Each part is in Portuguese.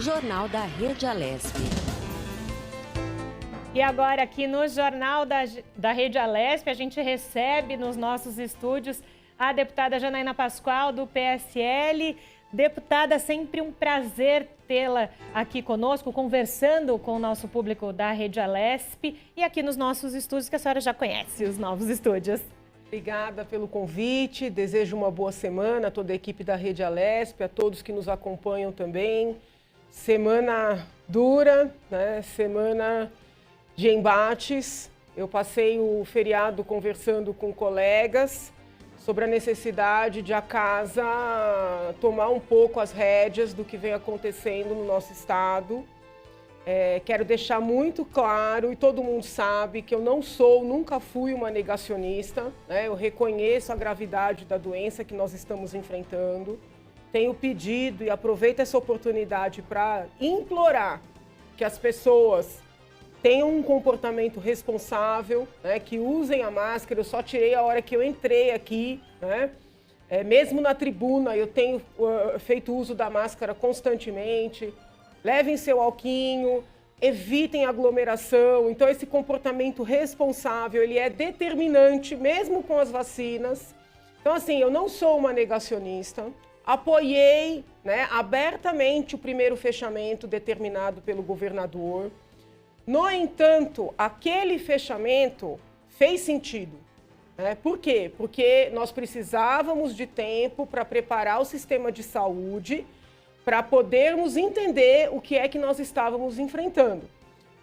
Jornal da Rede Alesp. E agora aqui no Jornal da Rede Alesp, a gente recebe nos nossos estúdios a deputada Janaína Pascoal, do PSL. Deputada, sempre um prazer tê-la aqui conosco, conversando com o nosso público da Rede Alesp e aqui nos nossos estúdios, que a senhora já conhece, os novos estúdios. Obrigada pelo convite, desejo uma boa semana a toda a equipe da Rede Alesp, a todos que nos acompanham também. Semana dura, né? Semana de embates. Eu passei o feriado conversando com colegas sobre a necessidade de a casa tomar um pouco as rédeas do que vem acontecendo no nosso estado. Quero deixar muito claro, e todo mundo sabe, que eu não sou, nunca fui uma negacionista, né? Eu reconheço a gravidade da doença que nós estamos enfrentando. Tenho pedido e aproveito essa oportunidade para implorar que as pessoas tenham um comportamento responsável, né? Que usem a máscara. Eu só tirei a hora que eu entrei aqui, né? Mesmo na tribuna eu tenho feito uso da máscara constantemente. Levem seu alquinho, evitem aglomeração. Então esse comportamento responsável, ele é determinante mesmo com as vacinas. Então assim, eu não sou uma negacionista. Apoiei, né, abertamente o primeiro fechamento determinado pelo governador. No entanto, aquele fechamento fez sentido. Né? Por quê? Porque nós precisávamos de tempo para preparar o sistema de saúde para podermos entender o que é que nós estávamos enfrentando.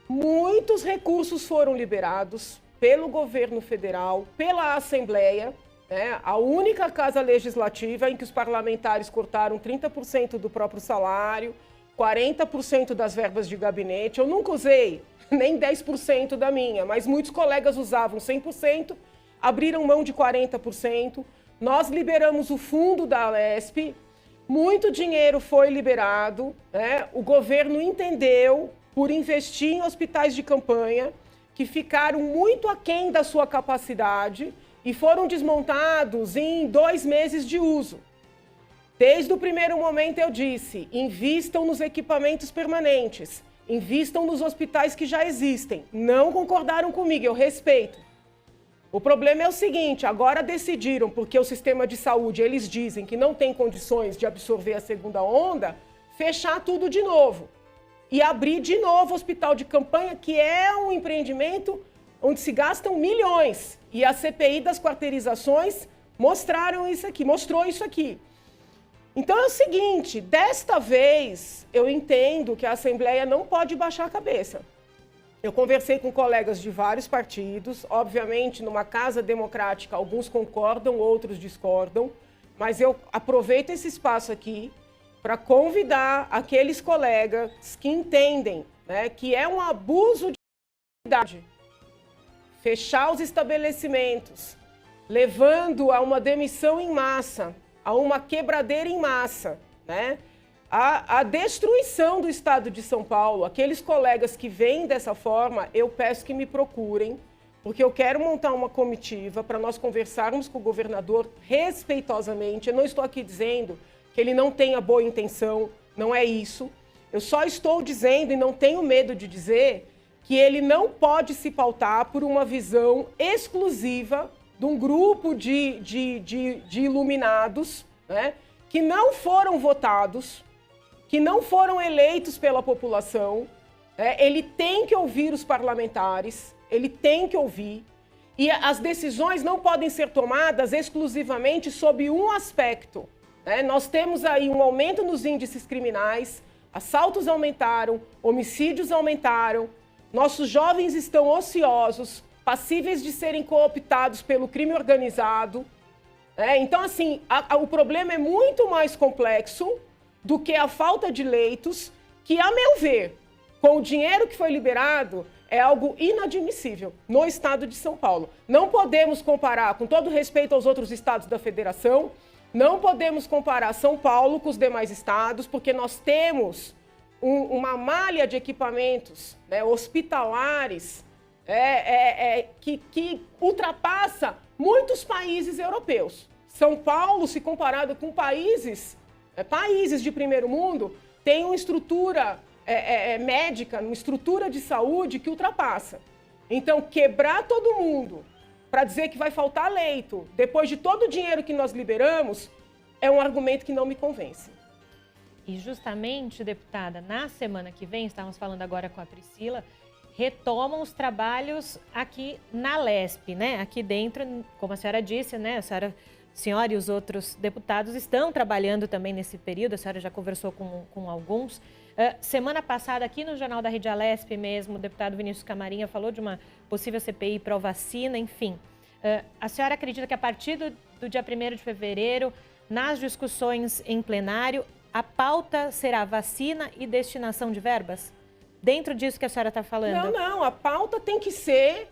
Muitos recursos foram liberados pelo governo federal, pela Assembleia, né? A única casa legislativa em que os parlamentares cortaram 30% do próprio salário, 40% das verbas de gabinete. Eu nunca usei nem 10% da minha, mas muitos colegas usavam 100%, abriram mão de 40%. Nós liberamos o fundo da Alesp, muito dinheiro foi liberado, né? O governo entendeu, por investir em hospitais de campanha, que ficaram muito aquém da sua capacidade e foram desmontados em 2 meses de uso. Desde o primeiro momento eu disse, invistam nos equipamentos permanentes, invistam nos hospitais que já existem. Não concordaram comigo, eu respeito. O problema é o seguinte, agora decidiram, porque o sistema de saúde, eles dizem que não tem condições de absorver a segunda onda, fechar tudo de novo. E abrir de novo o hospital de campanha, que é um empreendimento onde se gastam milhões. E a CPI das quarteirizações mostrou isso aqui. Então é o seguinte, desta vez eu entendo que a Assembleia não pode baixar a cabeça. Eu conversei com colegas de vários partidos, obviamente numa casa democrática alguns concordam, outros discordam, mas eu aproveito esse espaço aqui para convidar aqueles colegas que entendem, né, que é um abuso de autoridade fechar os estabelecimentos, levando a uma demissão em massa, a uma quebradeira em massa, né? A destruição do estado de São Paulo. Aqueles colegas que vêm dessa forma, eu peço que me procurem, porque eu quero montar uma comitiva para nós conversarmos com o governador respeitosamente. Eu não estou aqui dizendo que ele não tenha boa intenção, não é isso. Eu só estou dizendo, e não tenho medo de dizer, que ele não pode se pautar por uma visão exclusiva de um grupo de iluminados, né, que não foram votados, que não foram eleitos pela população. Ele tem que ouvir os parlamentares, ele tem que ouvir, e as decisões não podem ser tomadas exclusivamente sob um aspecto. Né? Nós temos aí um aumento nos índices criminais, assaltos aumentaram, homicídios aumentaram, nossos jovens estão ociosos, passíveis de serem cooptados pelo crime organizado. Então, assim, o problema é muito mais complexo do que a falta de leitos, que, a meu ver, com o dinheiro que foi liberado, é algo inadmissível no estado de São Paulo. Não podemos comparar, com todo respeito aos outros estados da federação, não podemos comparar São Paulo com os demais estados, porque nós temos uma malha de equipamentos, né, hospitalares que ultrapassa muitos países europeus. São Paulo, se comparado com países de primeiro mundo, tem uma estrutura médica, uma estrutura de saúde que ultrapassa. Então, quebrar todo mundo para dizer que vai faltar leito, depois de todo o dinheiro que nós liberamos, é um argumento que não me convence. E justamente, deputada, na semana que vem, estávamos falando agora com a Priscila, retomam os trabalhos aqui na LESP, né? Aqui dentro, como a senhora disse, né? A senhora e os outros deputados estão trabalhando também nesse período, a senhora já conversou com alguns. Semana passada, aqui no Jornal da Rede Alesp mesmo, o deputado Vinícius Camarinha falou de uma possível CPI pró-vacina, enfim. A senhora acredita que a partir do dia 1º de fevereiro, nas discussões em plenário, a pauta será vacina e destinação de verbas? Dentro disso que a senhora está falando? Não, a pauta tem que ser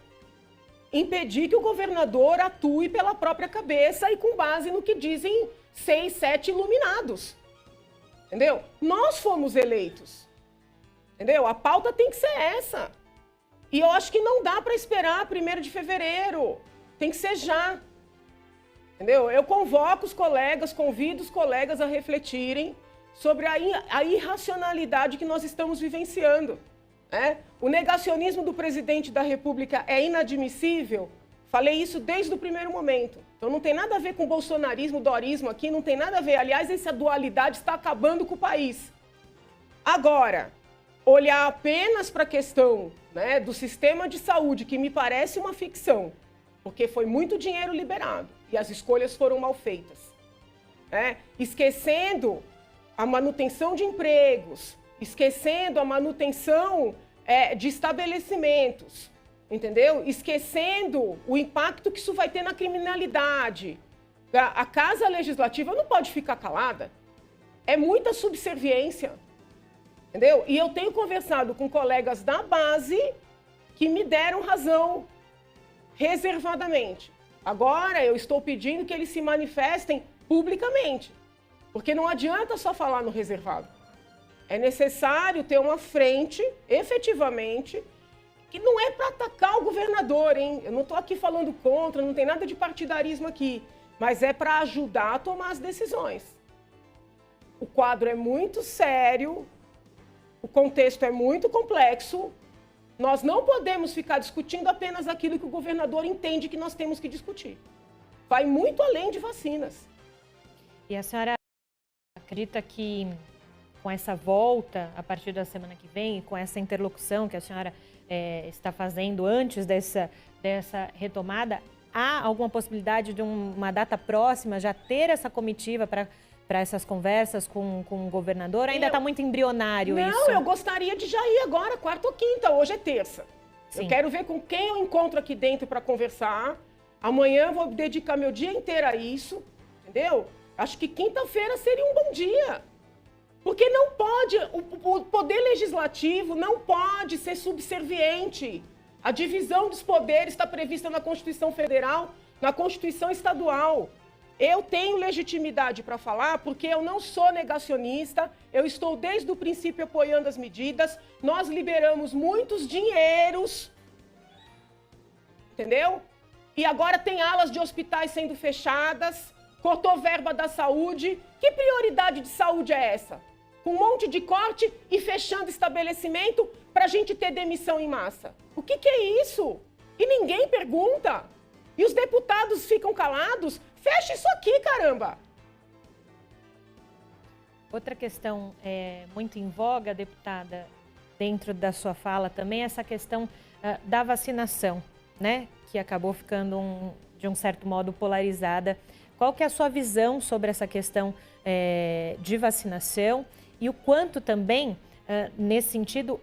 impedir que o governador atue pela própria cabeça e com base no que dizem 6, 7 iluminados. Entendeu? Nós fomos eleitos. Entendeu? A pauta tem que ser essa. E eu acho que não dá para esperar 1º de fevereiro. Tem que ser já. Entendeu? Eu convoco os colegas, convido os colegas a refletirem sobre a irracionalidade que nós estamos vivenciando. Né? O negacionismo do presidente da República é inadmissível. Falei isso desde o primeiro momento. Então não tem nada a ver com bolsonarismo, dorismo aqui, não tem nada a ver. Aliás, essa dualidade está acabando com o país. Agora, olhar apenas para a questão, né, do sistema de saúde, que me parece uma ficção, porque foi muito dinheiro liberado e as escolhas foram mal feitas. Né? Esquecendo a manutenção de empregos, esquecendo a manutenção de estabelecimentos, entendeu? Esquecendo o impacto que isso vai ter na criminalidade. A Casa Legislativa não pode ficar calada. É muita subserviência, entendeu? E eu tenho conversado com colegas da base que me deram razão reservadamente. Agora eu estou pedindo que eles se manifestem publicamente. Porque não adianta só falar no reservado. É necessário ter uma frente, efetivamente, que não é para atacar o governador, hein? Eu não estou aqui falando contra, não tem nada de partidarismo aqui, mas é para ajudar a tomar as decisões. O quadro é muito sério, o contexto é muito complexo, nós não podemos ficar discutindo apenas aquilo que o governador entende que nós temos que discutir. Vai muito além de vacinas. E a senhora acredita que com essa volta, a partir da semana que vem, com essa interlocução que a senhora está fazendo antes dessa retomada, há alguma possibilidade de uma data próxima já ter essa comitiva para essas conversas com o governador? Ainda está muito embrionário isso? Não, eu gostaria de já ir agora, quarta ou quinta, hoje é terça. Sim. Eu quero ver com quem eu encontro aqui dentro para conversar. Amanhã eu vou dedicar meu dia inteiro a isso, entendeu? Acho que quinta-feira seria um bom dia. Porque não pode, o poder legislativo não pode ser subserviente. A divisão dos poderes está prevista na Constituição Federal, na Constituição Estadual. Eu tenho legitimidade para falar porque eu não sou negacionista, eu estou desde o princípio apoiando as medidas, nós liberamos muitos dinheiros, entendeu? E agora tem alas de hospitais sendo fechadas, cortou verba da saúde. Que prioridade de saúde é essa? Com um monte de corte e fechando estabelecimento para a gente ter demissão em massa. O que é isso? E ninguém pergunta. E os deputados ficam calados. Fecha isso aqui, caramba! Outra questão muito em voga, deputada, dentro da sua fala também, é essa questão da vacinação, né? Que acabou ficando, de um certo modo, polarizada. Qual que é a sua visão sobre essa questão de vacinação e o quanto também, nesse sentido,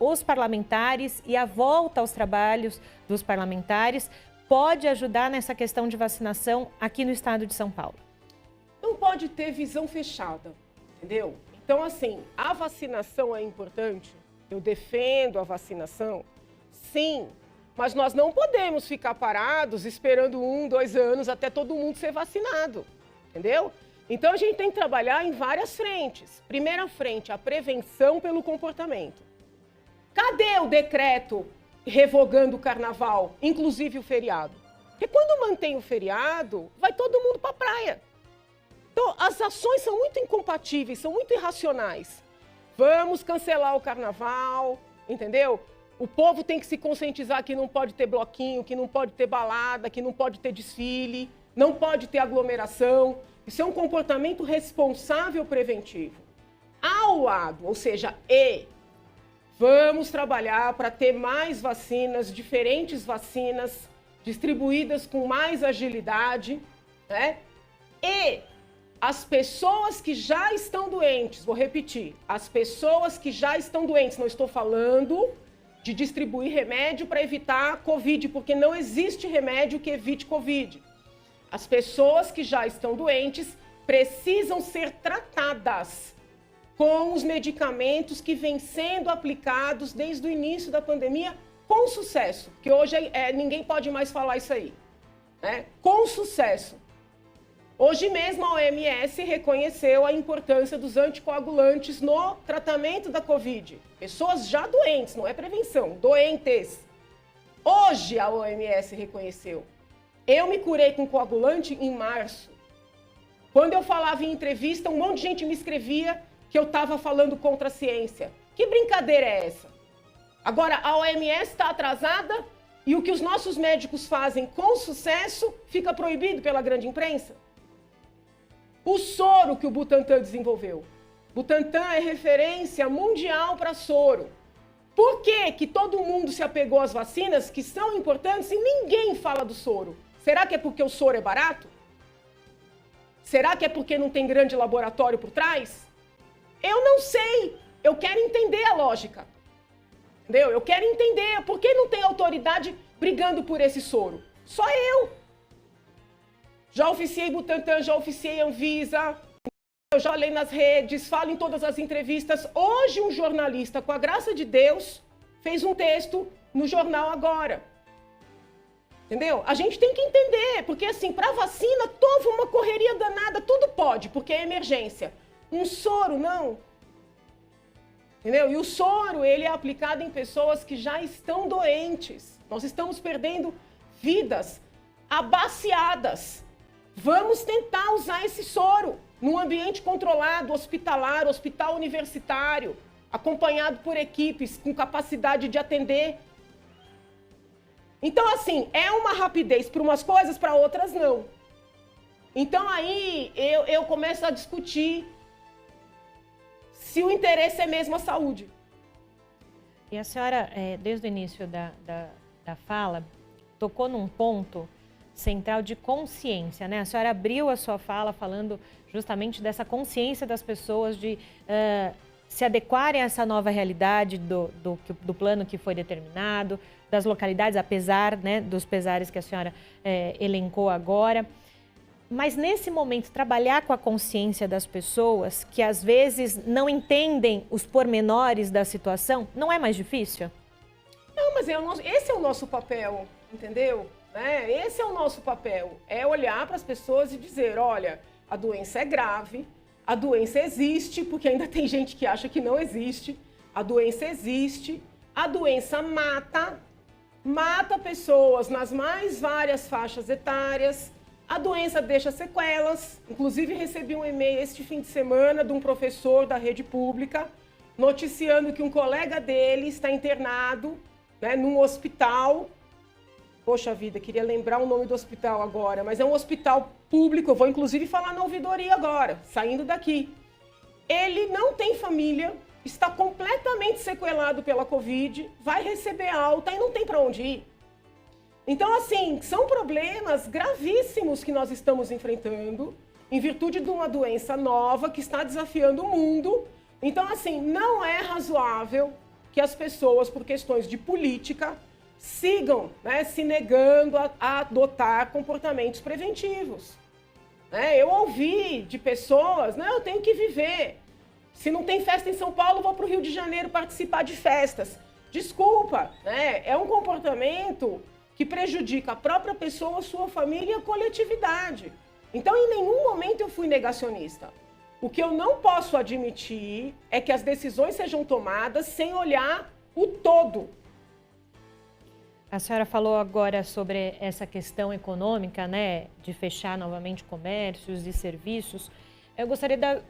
os parlamentares e a volta aos trabalhos dos parlamentares pode ajudar nessa questão de vacinação aqui no estado de São Paulo? Não pode ter visão fechada, entendeu? Então, assim, a vacinação é importante, eu defendo a vacinação, sim, mas nós não podemos ficar parados esperando 1, 2 anos até todo mundo ser vacinado, entendeu? Então, a gente tem que trabalhar em várias frentes. Primeira frente, a prevenção pelo comportamento. Cadê o decreto revogando o carnaval, inclusive o feriado? Porque quando mantém o feriado, vai todo mundo para a praia. Então, as ações são muito incompatíveis, são muito irracionais. vamos cancelar o carnaval, entendeu? O povo tem que se conscientizar que não pode ter bloquinho, que não pode ter balada, que não pode ter desfile, não pode ter aglomeração. Isso é um comportamento responsável preventivo. Ao lado, ou seja, vamos trabalhar para ter mais vacinas, diferentes vacinas, distribuídas com mais agilidade, né? E as pessoas que já estão doentes, vou repetir, as pessoas que já estão doentes, não estou falando de distribuir remédio para evitar Covid, porque não existe remédio que evite Covid. As pessoas que já estão doentes precisam ser tratadas com os medicamentos que vêm sendo aplicados desde o início da pandemia com sucesso, porque hoje ninguém pode mais falar isso aí, né? Com sucesso. Hoje mesmo a OMS reconheceu a importância dos anticoagulantes no tratamento da Covid. Pessoas já doentes, não é prevenção, doentes. Hoje a OMS reconheceu. Eu me curei com coagulante em março. Quando eu falava em entrevista, um monte de gente me escrevia que eu estava falando contra a ciência. Que brincadeira é essa? Agora, a OMS está atrasada e o que os nossos médicos fazem com sucesso fica proibido pela grande imprensa? O soro que o Butantan desenvolveu. Butantan é referência mundial para soro. Por que todo mundo se apegou às vacinas, que são importantes, e ninguém fala do soro? Será que é porque o soro é barato? Será que é porque não tem grande laboratório por trás? Eu não sei. Eu quero entender a lógica. Entendeu? Eu quero entender por que não tem autoridade brigando por esse soro. Só eu. Já oficiei Butantan, já oficiei Anvisa, eu já leio nas redes, falo em todas as entrevistas. Hoje um jornalista, com a graça de Deus, fez um texto no jornal agora. Entendeu? A gente tem que entender, porque assim, para vacina, teve uma correria danada, tudo pode, porque é emergência. Um soro, não. Entendeu? E o soro, ele é aplicado em pessoas que já estão doentes. Nós estamos perdendo vidas abaciadas. Vamos tentar usar esse soro num ambiente controlado, hospitalar, hospital universitário, acompanhado por equipes com capacidade de atender. Então, assim, é uma rapidez para umas coisas, para outras não. Então, aí eu começo a discutir se o interesse é mesmo a saúde. E a senhora, desde o início da fala, tocou num ponto central de consciência, né? A senhora abriu a sua fala falando justamente dessa consciência das pessoas de se adequarem a essa nova realidade do plano que foi determinado, das localidades, apesar, né, dos pesares que a senhora elencou agora. Mas nesse momento, trabalhar com a consciência das pessoas que às vezes não entendem os pormenores da situação, não é mais difícil? Não, mas esse é o nosso papel, entendeu? Esse é o nosso papel, é olhar para as pessoas e dizer, olha, a doença é grave, a doença existe, porque ainda tem gente que acha que não existe, a doença existe, a doença mata pessoas nas mais várias faixas etárias, a doença deixa sequelas. Inclusive recebi um e-mail este fim de semana de um professor da rede pública, noticiando que um colega dele está internado, né, num hospital. Poxa vida, queria lembrar o nome do hospital agora, mas é um hospital público, eu vou inclusive falar na ouvidoria agora, saindo daqui. Ele não tem família, está completamente sequelado pela Covid, vai receber alta e não tem para onde ir. Então, assim, são problemas gravíssimos que nós estamos enfrentando, em virtude de uma doença nova que está desafiando o mundo. Então, assim, não é razoável que as pessoas, por questões de política, sigam, né, se negando a adotar comportamentos preventivos. Eu ouvi de pessoas, eu tenho que viver. Se não tem festa em São Paulo, vou para o Rio de Janeiro participar de festas. Desculpa, é um comportamento que prejudica a própria pessoa, a sua família e a coletividade. Então, em nenhum momento eu fui negacionista. O que eu não posso admitir é que as decisões sejam tomadas sem olhar o todo. A senhora falou agora sobre essa questão econômica, né, de fechar novamente comércios e serviços. Eu gostaria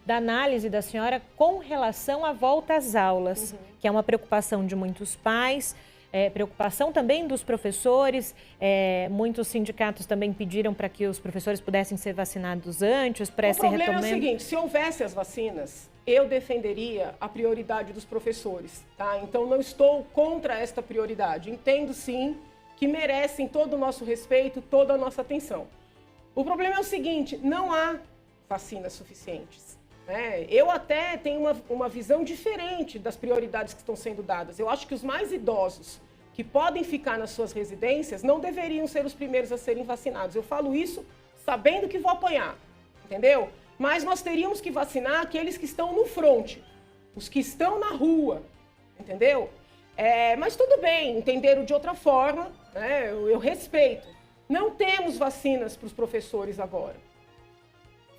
da análise da senhora com relação à volta às aulas, que é uma preocupação de muitos pais, preocupação também dos professores. Muitos sindicatos também pediram para que os professores pudessem ser vacinados antes, para essa retomada. O problema é o seguinte, se houvesse as vacinas, eu defenderia a prioridade dos professores, tá? Então, não estou contra esta prioridade. Entendo, sim, que merecem todo o nosso respeito, toda a nossa atenção. O problema é o seguinte, não há vacinas suficientes. Eu até tenho uma visão diferente das prioridades que estão sendo dadas. Eu acho que os mais idosos que podem ficar nas suas residências não deveriam ser os primeiros a serem vacinados. Eu falo isso sabendo que vou apanhar, entendeu? Mas nós teríamos que vacinar aqueles que estão no fronte, os que estão na rua, entendeu? Mas tudo bem, entenderam de outra forma, né? Eu respeito. Não temos vacinas para os professores agora.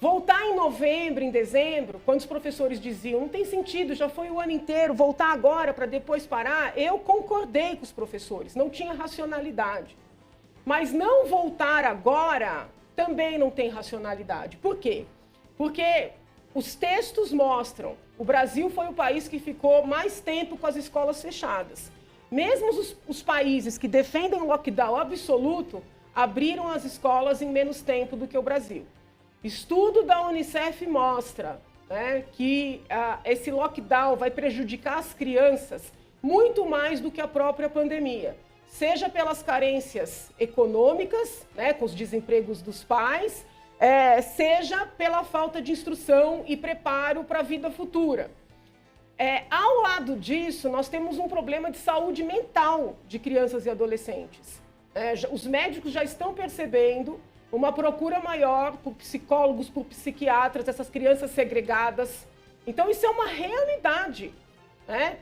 Voltar em novembro, em dezembro, quando os professores diziam, não tem sentido, já foi o ano inteiro, voltar agora para depois parar, eu concordei com os professores, não tinha racionalidade. Mas não voltar agora também não tem racionalidade. Por quê? Porque os textos mostram, o Brasil foi o país que ficou mais tempo com as escolas fechadas. Mesmo os países que defendem o lockdown absoluto, abriram as escolas em menos tempo do que o Brasil. Estudo da Unicef mostra, né, que esse lockdown vai prejudicar as crianças muito mais do que a própria pandemia. Seja pelas carências econômicas, né, com os desempregos dos pais, seja pela falta de instrução e preparo para a vida futura. Ao lado disso, nós temos um problema de saúde mental de crianças e adolescentes. Os médicos já estão percebendo uma procura maior por psicólogos, por psiquiatras, essas crianças segregadas. Então, isso é uma realidade, né?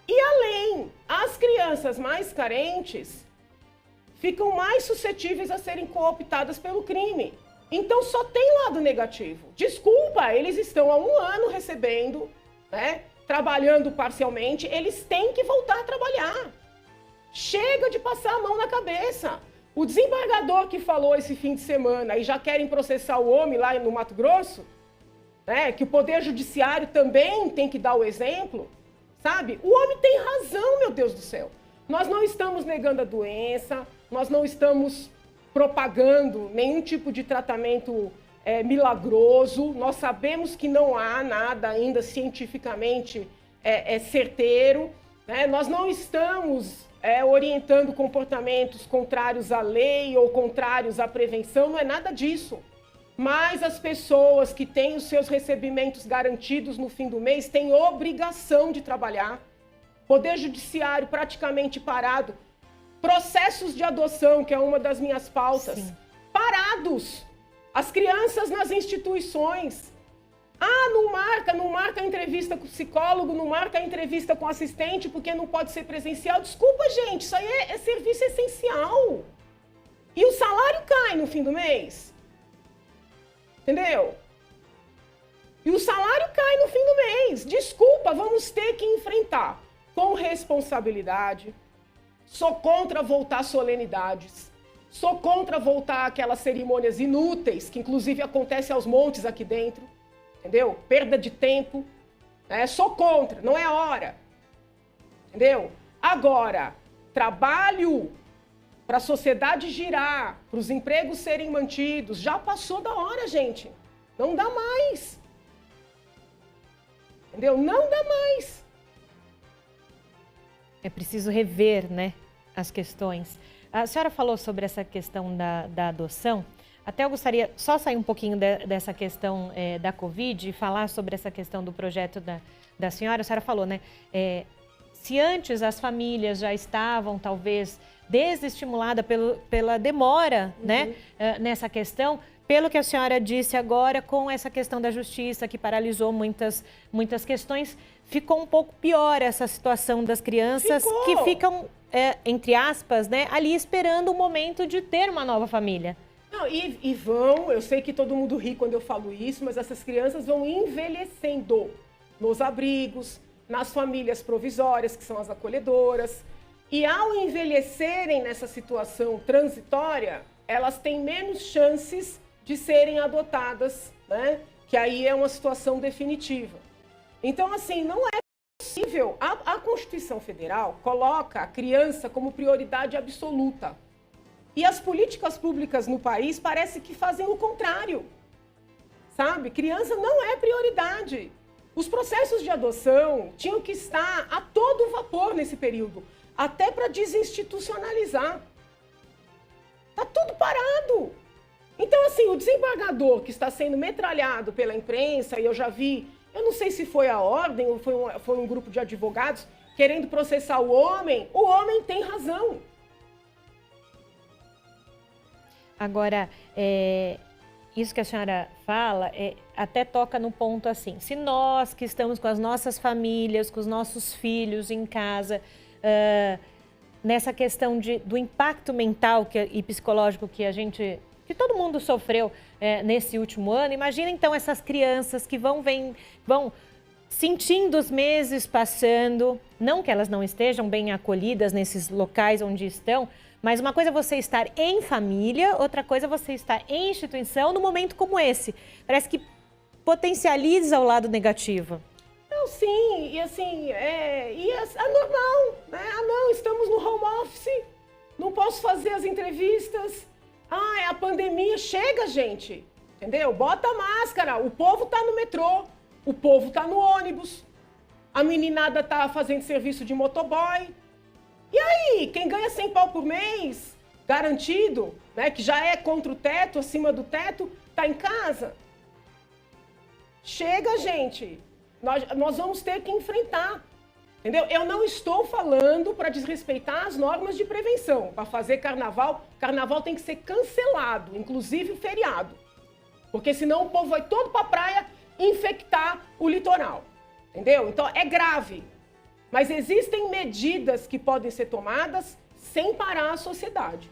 E além, as crianças mais carentes ficam mais suscetíveis a serem cooptadas pelo crime. Então, só tem lado negativo. Desculpa, eles estão há 1 ano recebendo, né, trabalhando parcialmente, eles têm que voltar a trabalhar. Chega de passar a mão na cabeça. O desembargador que falou esse fim de semana e já querem processar o homem lá no Mato Grosso, né, que o Poder Judiciário também tem que dar o exemplo, sabe? O homem tem razão, meu Deus do céu. Nós não estamos negando a doença, nós não estamos propagando nenhum tipo de tratamento milagroso, nós sabemos que não há nada ainda cientificamente certeiro, né? Nós não estamos orientando comportamentos contrários à lei ou contrários à prevenção, não é nada disso. Mas as pessoas que têm os seus recebimentos garantidos no fim do mês têm obrigação de trabalhar. Poder Judiciário praticamente parado. Processos de adoção, que é uma das minhas pautas, sim, parados. As crianças nas instituições. Não marca a entrevista com o psicólogo, não marca a entrevista com o assistente, porque não pode ser presencial. Desculpa, gente, isso aí é serviço essencial. E o salário cai no fim do mês. Entendeu? E o salário cai no fim do mês. Desculpa, vamos ter que enfrentar com responsabilidade. Sou contra voltar solenidades. Sou contra voltar aquelas cerimônias inúteis, que inclusive acontecem aos montes aqui dentro. Entendeu? Perda de tempo. Sou contra, não é hora. Entendeu? Agora, trabalho para a sociedade girar, para os empregos serem mantidos, já passou da hora, gente. Não dá mais. Entendeu? Não dá mais. É preciso rever, né, as questões. A senhora falou sobre essa questão da adoção. Até eu gostaria só sair um pouquinho dessa questão da Covid e falar sobre essa questão do projeto da senhora. A senhora falou, né? Se antes as famílias já estavam, talvez, desestimuladas pela demora, né, nessa questão, pelo que a senhora disse agora, com essa questão da justiça que paralisou muitas questões, ficou um pouco pior essa situação das crianças que ficam, entre aspas, né, ali esperando o momento de ter uma nova família. Não, e vão, eu sei que todo mundo ri quando eu falo isso, mas essas crianças vão envelhecendo nos abrigos, nas famílias provisórias, que são as acolhedoras. E ao envelhecerem nessa situação transitória, elas têm menos chances de serem adotadas, né, que aí é uma situação definitiva. Então, assim, não é possível. A Constituição Federal coloca a criança como prioridade absoluta. E as políticas públicas no país parece que fazem o contrário. Sabe? Criança não é prioridade. Os processos de adoção tinham que estar a todo vapor nesse período, até para desinstitucionalizar. Está tudo parado. Então, assim, o desembargador que está sendo metralhado pela imprensa, e eu já vi, eu não sei se foi a ordem ou foi um grupo de advogados querendo processar o homem tem razão. Agora, isso que a senhora fala até toca no ponto assim, se nós que estamos com as nossas famílias, com os nossos filhos em casa, nessa questão do impacto mental e psicológico que todo mundo sofreu nesse último ano, imagina então essas crianças que vão sentindo os meses passando, não que elas não estejam bem acolhidas nesses locais onde estão, mas uma coisa é você estar em família, outra coisa é você estar em instituição num momento como esse. Parece que potencializa o lado negativo. Não, sim, e assim, é normal, né? Não, estamos no home office, não posso fazer as entrevistas. É a pandemia, chega, gente, entendeu? Bota a máscara, o povo tá no metrô, o povo tá no ônibus, a meninada tá fazendo serviço de motoboy. E aí, quem ganha 100 pau por mês, garantido, né, que já é contra o teto, acima do teto, tá em casa? Chega, gente. Nós vamos ter que enfrentar, entendeu? Eu não estou falando para desrespeitar as normas de prevenção. Para fazer carnaval tem que ser cancelado, inclusive o feriado. Porque senão o povo vai todo para a praia infectar o litoral, entendeu? Então é grave. Mas existem medidas que podem ser tomadas sem parar a sociedade.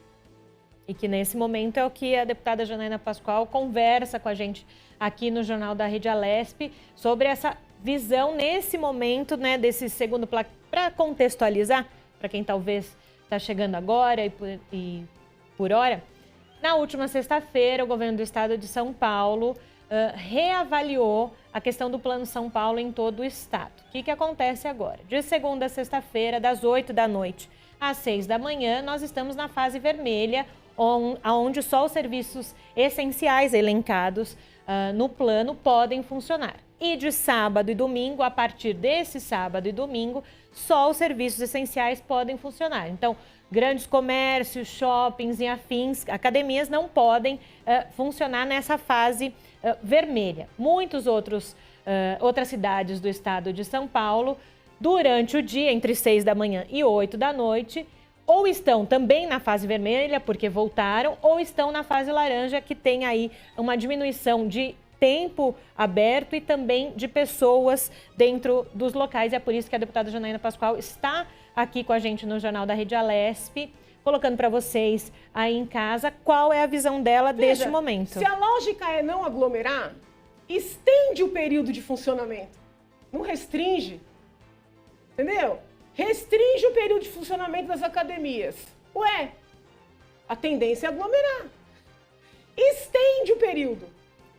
E que nesse momento é o que a deputada Janaína Pascoal conversa com a gente aqui no Jornal da Rede Alesp sobre essa visão nesse momento, né, desse segundo placar, para contextualizar, para quem talvez está chegando agora e por hora. Na última sexta-feira, o governo do estado de São Paulo reavaliou a questão do Plano São Paulo em todo o estado. O que acontece agora? De segunda a sexta-feira, das 8 da noite às 6 da manhã, nós estamos na fase vermelha, onde só os serviços essenciais elencados no plano podem funcionar. E de sábado e domingo, a partir desse sábado e domingo, só os serviços essenciais podem funcionar. Então, grandes comércios, shoppings e afins, academias não podem funcionar nessa fase vermelha. Outras cidades do estado de São Paulo, durante o dia, entre 6 da manhã e 8 da noite, ou estão também na fase vermelha, porque voltaram, ou estão na fase laranja, que tem aí uma diminuição de tempo aberto e também de pessoas dentro dos locais. É por isso que a deputada Janaína Pascoal está aqui com a gente no Jornal da Rede Alesp, colocando para vocês aí em casa qual é a visão dela deste momento. Se a lógica é não aglomerar, estende o período de funcionamento, não restringe, entendeu? Restringe o período de funcionamento das academias. Ué, a tendência é aglomerar. Estende o período.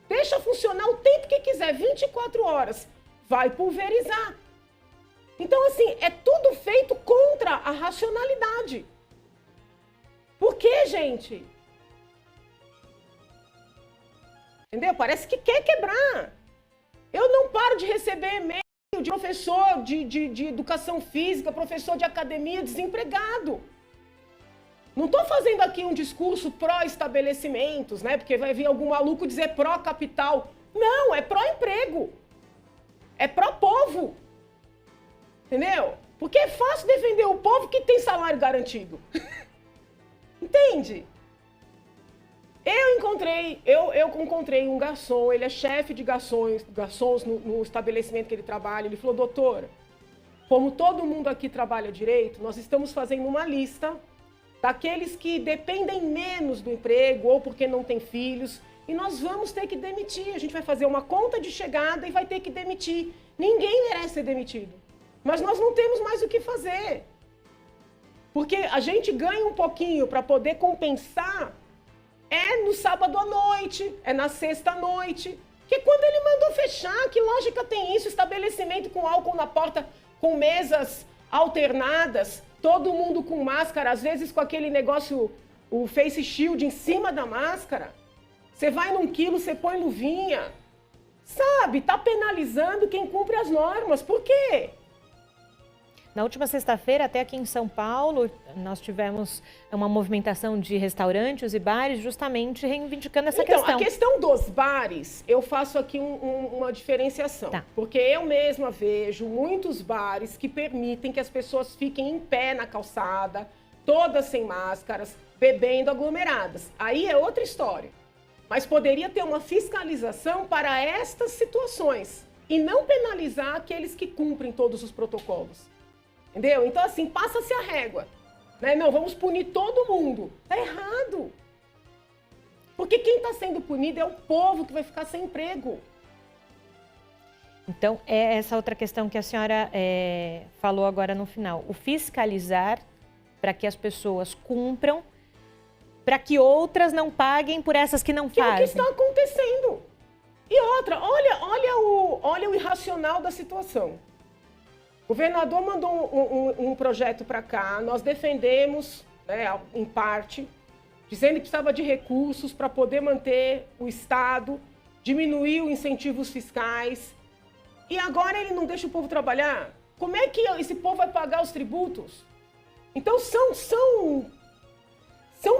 Deixa funcionar o tempo que quiser, 24 horas. Vai pulverizar. Então, assim, é tudo feito contra a racionalidade. Por quê, gente? Entendeu? Parece que quer quebrar. Eu não paro de receber e-mail de professor de educação física, professor de academia desempregado. Não estou fazendo aqui um discurso pró-estabelecimentos, né? Porque vai vir algum maluco dizer pró-capital. Não, é pró-emprego. É pró-povo. Entendeu? Porque é fácil defender o povo que tem salário garantido. Entende? Eu encontrei um garçom, ele é chefe de garçons no estabelecimento que ele trabalha. Ele falou, doutora, como todo mundo aqui trabalha direito, nós estamos fazendo uma lista daqueles que dependem menos do emprego ou porque não têm filhos, e nós vamos ter que demitir. A gente vai fazer uma conta de chegada e vai ter que demitir. Ninguém merece ser demitido, mas nós não temos mais o que fazer. Porque a gente ganha um pouquinho para poder compensar no sábado à noite, na sexta à noite. Porque quando ele mandou fechar, que lógica tem isso? Estabelecimento com álcool na porta, com mesas alternadas, todo mundo com máscara, às vezes com aquele negócio, o face shield em cima da máscara. Você vai num quilo, você põe luvinha. Sabe, tá penalizando quem cumpre as normas. Por quê? Na última sexta-feira, até aqui em São Paulo, nós tivemos uma movimentação de restaurantes e bares justamente reivindicando essa questão. Então, a questão dos bares, eu faço aqui uma diferenciação. Tá. Porque eu mesma vejo muitos bares que permitem que as pessoas fiquem em pé na calçada, todas sem máscaras, bebendo aglomeradas. Aí é outra história. Mas poderia ter uma fiscalização para estas situações e não penalizar aqueles que cumprem todos os protocolos. Entendeu? Então, assim, passa-se a régua. Né? Não, vamos punir todo mundo. Tá errado. Porque quem está sendo punido é o povo que vai ficar sem emprego. Então, é essa outra questão que a senhora falou agora no final. O fiscalizar para que as pessoas cumpram, para que outras não paguem por essas que não fazem. Que é o que está acontecendo. E outra, olha o irracional da situação. O governador mandou um projeto para cá, nós defendemos, né, em parte, dizendo que precisava de recursos para poder manter o Estado, diminuir os incentivos fiscais. E agora ele não deixa o povo trabalhar? Como é que esse povo vai pagar os tributos? Então são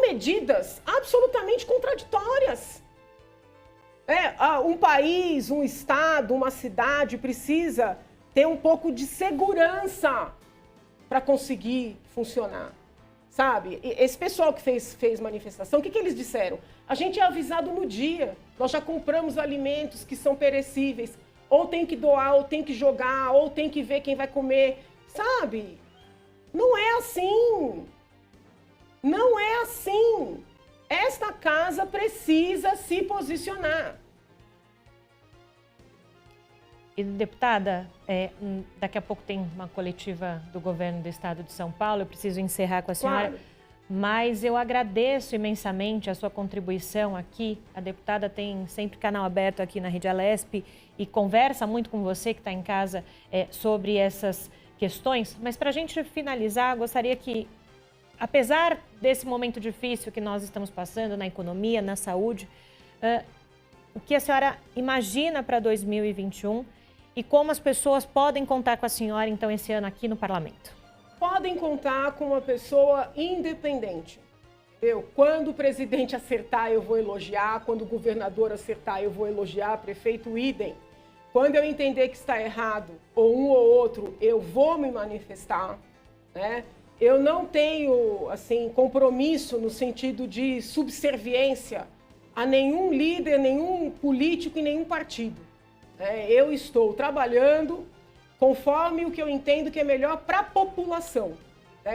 medidas absolutamente contraditórias. Um país, um estado, uma cidade precisa ter um pouco de segurança para conseguir funcionar, sabe? Esse pessoal que fez manifestação, o que eles disseram? A gente é avisado no dia, nós já compramos alimentos que são perecíveis, ou tem que doar, ou tem que jogar, ou tem que ver quem vai comer, sabe? Não é assim. Não é assim. Esta casa precisa se posicionar. E, deputada, daqui a pouco tem uma coletiva do governo do estado de São Paulo, eu preciso encerrar com a senhora, Claro. Mas eu agradeço imensamente a sua contribuição aqui. A deputada tem sempre canal aberto aqui na Rede Alesp e conversa muito com você que está em casa sobre essas questões. Mas para a gente finalizar, gostaria que, apesar desse momento difícil que nós estamos passando na economia, na saúde, o que a senhora imagina para 2021 e como as pessoas podem contar com a senhora, então, esse ano aqui no Parlamento? Podem contar com uma pessoa independente. Quando o presidente acertar, eu vou elogiar. Quando o governador acertar, eu vou elogiar. Prefeito, idem. Quando eu entender que está errado, ou um ou outro, eu vou me manifestar, né? Eu não tenho, assim, compromisso no sentido de subserviência a nenhum líder, nenhum político e nenhum partido. Eu estou trabalhando conforme o que eu entendo que é melhor para a população.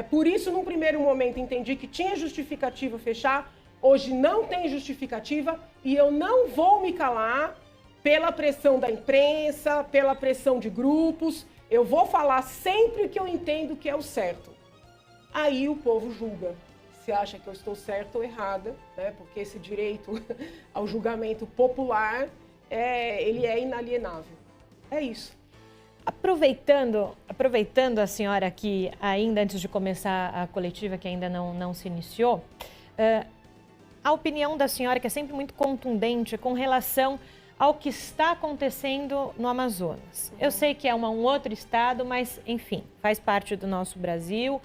Por isso, num primeiro momento, entendi que tinha justificativa fechar, hoje não tem justificativa e eu não vou me calar pela pressão da imprensa, pela pressão de grupos. Eu vou falar sempre o que eu entendo que é o certo. Aí o povo julga se acha que eu estou certa ou errada, né? Porque esse direito ao julgamento popular, ele é inalienável. É isso. Aproveitando a senhora aqui, ainda antes de começar a coletiva, que ainda não se iniciou, a opinião da senhora, que é sempre muito contundente com relação ao que está acontecendo no Amazonas. Eu sei que é um outro estado, mas, enfim, faz parte do nosso Brasil.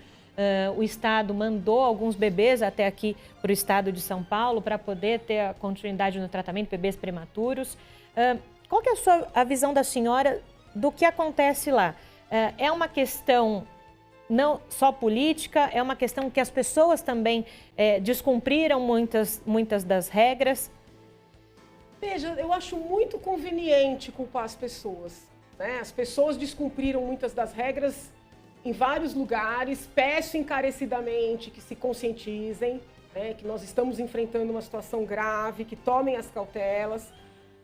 O estado mandou alguns bebês até aqui para o estado de São Paulo para poder ter a continuidade no tratamento, bebês prematuros. Qual que é a visão da senhora do que acontece lá? É uma questão não só política, é uma questão que as pessoas também descumpriram muitas das regras? Veja, eu acho muito conveniente culpar as pessoas, né? As pessoas descumpriram muitas das regras em vários lugares. Peço encarecidamente que se conscientizem, né? Que nós estamos enfrentando uma situação grave, que tomem as cautelas.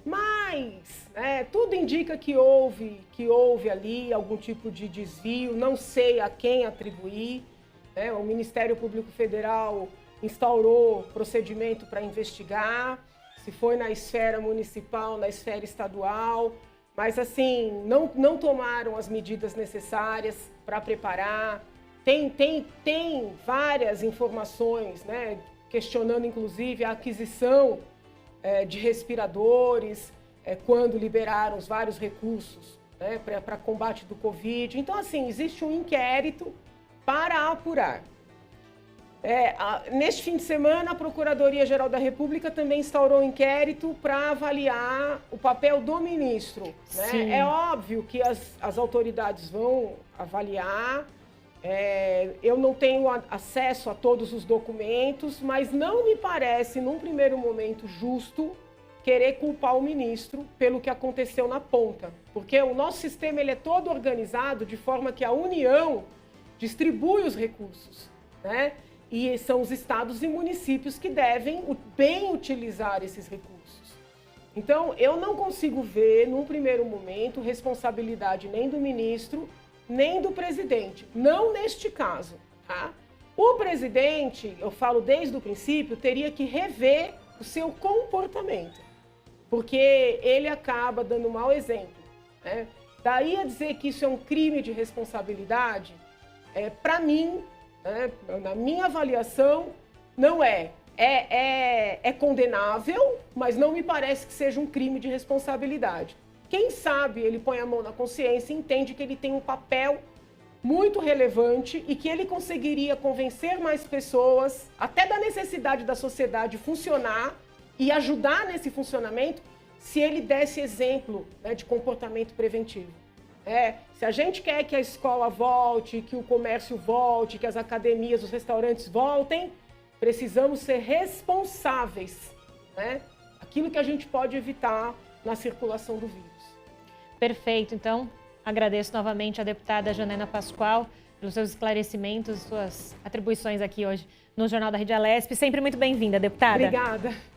Mas tudo indica que houve ali algum tipo de desvio, não sei a quem atribuir. O Ministério Público Federal instaurou procedimento para investigar. se foi na esfera municipal, na esfera estadual, mas assim, não tomaram as medidas necessárias para preparar. Tem várias informações, né, questionando inclusive a aquisição de respiradores, quando liberaram os vários recursos, né, para combate do Covid. Então, assim, existe um inquérito para apurar. Neste fim de semana, a Procuradoria-Geral da República também instaurou um inquérito para avaliar o papel do ministro. Né? É óbvio que as autoridades vão avaliar. Eu não tenho acesso a todos os documentos, mas não me parece, num primeiro momento, justo querer culpar o ministro pelo que aconteceu na ponta. Porque o nosso sistema ele é todo organizado de forma que a União distribui os recursos, né? E são os estados e municípios que devem bem utilizar esses recursos. Então, eu não consigo ver, num primeiro momento, responsabilidade nem do ministro, nem do presidente. Não neste caso, tá? O presidente, eu falo desde o princípio, teria que rever o seu comportamento, porque ele acaba dando um mau exemplo, né? Daí a dizer que isso é um crime de responsabilidade, para mim, né, na minha avaliação, não é. É condenável, mas não me parece que seja um crime de responsabilidade. Quem sabe ele põe a mão na consciência e entende que ele tem um papel muito relevante e que ele conseguiria convencer mais pessoas, até da necessidade da sociedade funcionar e ajudar nesse funcionamento, se ele desse exemplo, né, de comportamento preventivo. Se a gente quer que a escola volte, que o comércio volte, que as academias, os restaurantes voltem, precisamos ser responsáveis, né? Aquilo que a gente pode evitar na circulação do vírus. Perfeito. Então, agradeço novamente a deputada Janaína Pascoal pelos seus esclarecimentos, suas atribuições aqui hoje no Jornal da Rede Alesp. Sempre muito bem-vinda, deputada. Obrigada.